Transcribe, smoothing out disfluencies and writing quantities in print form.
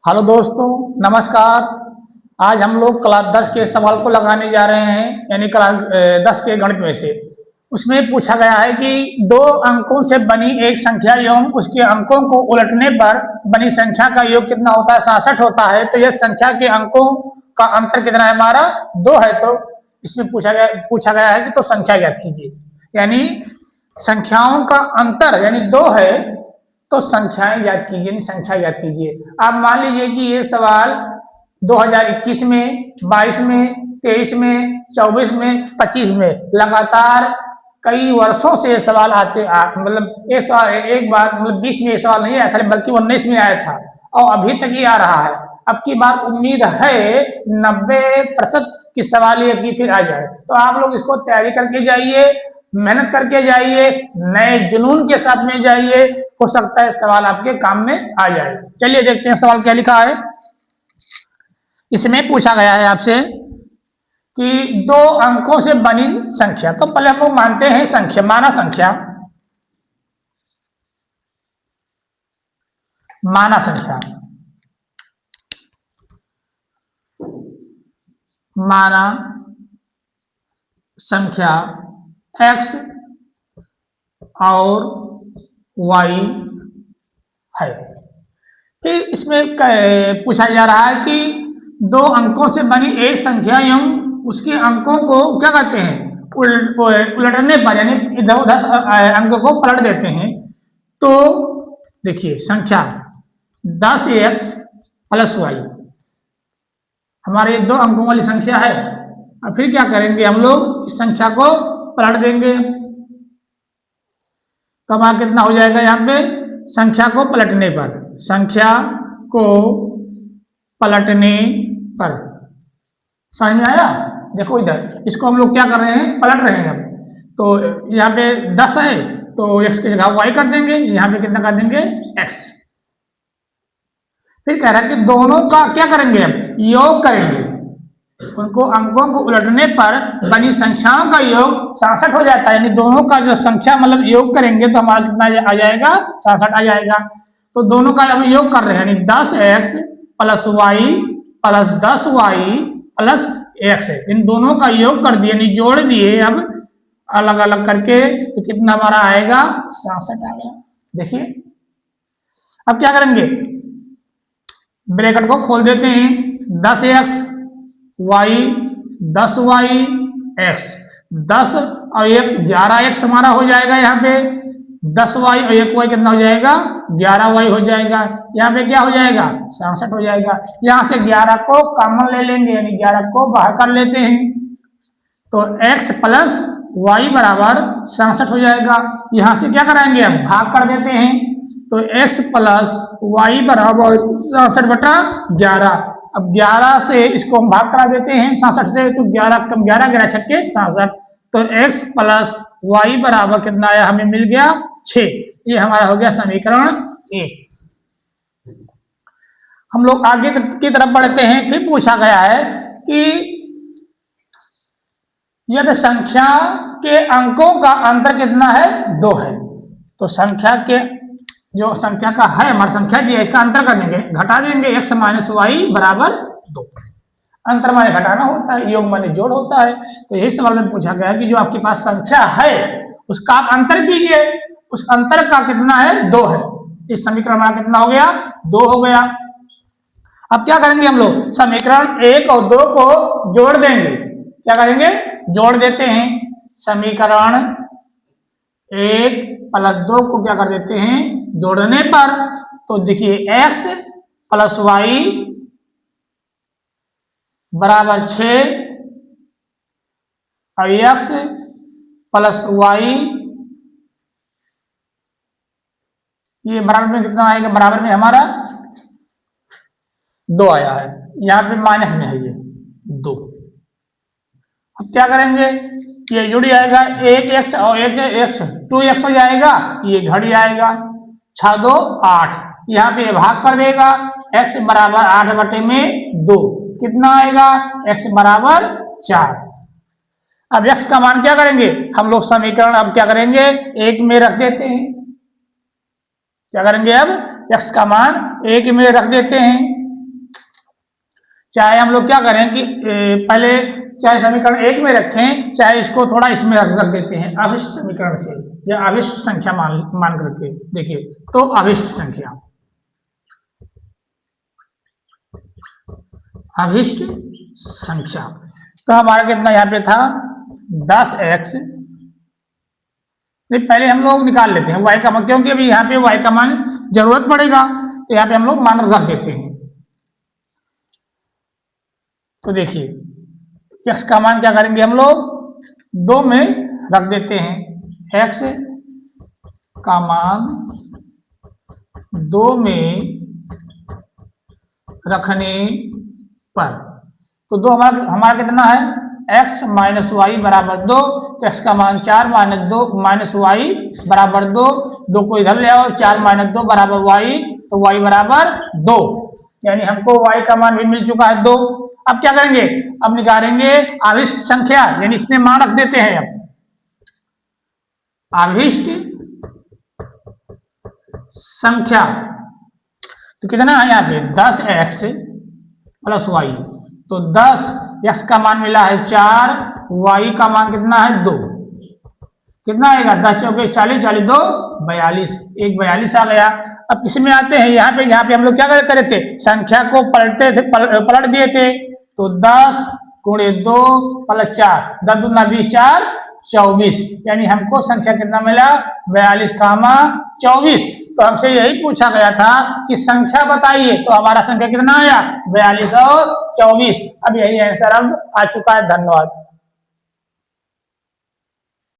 Hello दोस्तों, नमस्कार। आज हम लोग क्लास 10 के सवाल को लगाने जा रहे हैं, यानी क्लास 10 के गणित में से। उसमें पूछा गया है कि दो अंकों से बनी एक संख्या एवं उसके अंकों को उलटने पर बनी संख्या का योग कितना होता है? 66 होता है। तो यह संख्या के अंकों का अंतर कितना है? हमारा 2 है। तो इसमें पूछा गया है कि तो संख्या ज्ञात कीजिए। यानी संख्याओं का अंतर यानी 2 है, तो संख्याएं ज्ञात कीजिए, नहीं संख्या ज्ञात कीजिए। आप मान लीजिए कि ये सवाल 2021 में, 22 में, 23 में, 24 में, 25 में लगातार कई वर्षों से ये सवाल मतलब एक बार मतलब 20 में ये सवाल नहीं आया था, बल्कि 19 में आया था और अभी तक ही आ रहा है। अब की बार उम्मीद है 90% की सवाल ये भी फिर आ जाए। तो आप लोग इसको तैयारी करके जाइए, मेहनत करके जाइए, नए जुनून के साथ में जाइए। हो सकता है सवाल आपके काम में आ जाए। चलिए देखते हैं सवाल क्या लिखा है। इसमें पूछा गया है आपसे कि दो अंकों से बनी संख्या। तो पहले हम लोग मानते हैं संख्या, माना संख्या, माना संख्या, माना संख्या x और y है। फिर इसमें पूछा जा रहा है कि दो अंकों से बनी एक संख्या एवं उसके अंकों को क्या कहते हैं? उलटने पर, यानी इधर उधर अंक को पलट देते हैं। तो देखिए संख्या 10x प्लस y हमारे 2 अंकों वाली संख्या है। अब फिर क्या करेंगे? हम लोग इस संख्या को पलट देंगे। तो हमारा कितना हो जाएगा? यहाँ पे संख्या को पलटने पर, संख्या को पलटने पर, समझ में आया? देखो इधर इसको हम लोग क्या कर रहे हैं? पलट रहे हैं हम। तो यहाँ पे 10 है तो x की जगह y कर देंगे, यहाँ पे कितना कर देंगे? x। फिर कह रहा है कि दोनों का क्या करेंगे? हम योग करेंगे। उनको अंकों को उलटने पर बनी संख्याओं का योग 66 हो जाता है। यानी दोनों का जो संख्या मतलब योग करेंगे तो हमारा कितना आ जाएगा? 66 आ जाएगा। तो दोनों का हम योग कर रहे हैं, यानी 10x plus Y plus 10y plus x है। इन दोनों का योग कर दिए, यानी जोड़ दिए। अब अलग अलग करके तो कितना हमारा आएगा? 66 आ गया। देखिए अब क्या करेंगे? ब्रैकेट को खोल देते हैं। 10x y 10y x, 10 और 1 11x हमारा हो जाएगा। यहाँ पे 10y और 1y कितना हो जाएगा? 11y हो जाएगा। यहाँ पे क्या हो जाएगा? 66 हो जाएगा। यहाँ से 11 को कॉमन ले लेंगे, यानी 11 को बाहर कर लेते हैं। तो x प्लस वाई बराबर 67 हो जाएगा। यहाँ से क्या कराएंगे? अब भाग कर देते हैं। तो x प्लस वाई बराबर 67/11। अब 11 से इसको हम भाग करा देते हैं 66 से, तो 11 कम 11 11 छक्के 66। तो x प्लस वाई बराबर कितना आया? हमें मिल गया 6। ये हमारा हो गया समीकरण 1। हम लोग आगे की तरफ बढ़ते हैं। फिर पूछा गया है कि यदि संख्या के अंकों का अंतर कितना है? 2 है। तो संख्या के जो संख्या का है, हमारी संख्या दी है, इसका अंतर कर देंगे, घटा देंगे। x माइनस वाई बराबर 2। अंतर माने घटाना होता है, योग माने जोड़ होता है। तो यही सवाल में पूछा गया कि जो आपके पास संख्या है उसका आप अंतर कीजिए। उस अंतर का कितना है? 2 है। इस समीकरण में कितना हो गया? 2 हो गया। अब क्या करेंगे? हम लोग समीकरण 1 और 2 को जोड़ देंगे। क्या करेंगे? जोड़ देते हैं। समीकरण 1 प्लस 2 को क्या कर देते हैं? जोड़ने पर तो देखिए x प्लस वाई बराबर 6 और x प्लस वाई ये बराबर में कितना आएगा? बराबर में हमारा 2 आया है। यहाँ पे माइनस में है ये 2। अब क्या करेंगे? ये जुड़ जाएगा, 1x और 1x 2x हो जाएगा, ये घट जाएगा। 6 2 8, यहाँ पे भाग कर देगा। x बराबर 8/2 कितना आएगा? x बराबर 4। अब x का मान क्या करेंगे? हम लोग समीकरण अब क्या करेंगे? 1 में रख देते हैं। क्या करेंगे? अब x का मान 1 में रख देते हैं। चाहे हम लोग क्या करें कि पहले चाहे समीकरण 1 में रखें, चाहे इसको थोड़ा इसमें रख देते हैं अभिष्ट समीकरण से, या अभिष्ट संख्या मान करके देखिए। तो अभिष्ट संख्या, अभिष्ट संख्या तो हमारा कितना यहाँ पे था 10x। पहले हम लोग निकाल लेते हैं y का मान, क्योंकि अभी यहाँ पे y का मान जरूरत पड़ेगा, तो यहाँ पे हम लोग मान रख देते हैं। तो देखिए x का मान क्या करेंगे हम लोग 2 में रख देते हैं। x का मान 2 में रखने पर तो 2 हमारा कितना है x माइनस वाई बराबर 2। तो x का मान 4 माइनस 2 माइनस वाई बराबर 2, 2 को इधर ले आओ, 4 माइनस 2 बराबर y, तो y बराबर 2, यानी हमको y का मान भी मिल चुका है 2। अब क्या करेंगे, अब निकालेंगे अभिष्ट संख्या, यानी इसमें मान रख देते हैं। अब अभिष्ट संख्या तो कितना है यहाँ पे 10x प्लस वाई, तो 10 x का मान मिला है 4, y का मान कितना है 2, कितना आएगा 10 चौके 40, 40 2 42, एक 42 आ गया। अब इसमें आते हैं यहाँ पे हम लोग क्या करे थे, संख्या को पलटते थे, पलट दिए थे। तो 10 गुणे 2 प्लस 4, 10 दूना 20, 4 24, यानी हमको संख्या कितना मिला 42 कामा 24। तो हमसे यही पूछा गया था कि संख्या बताइए, तो हमारा संख्या कितना आया 42 और 24। अब यही आंसर अब आ चुका है। धन्यवाद।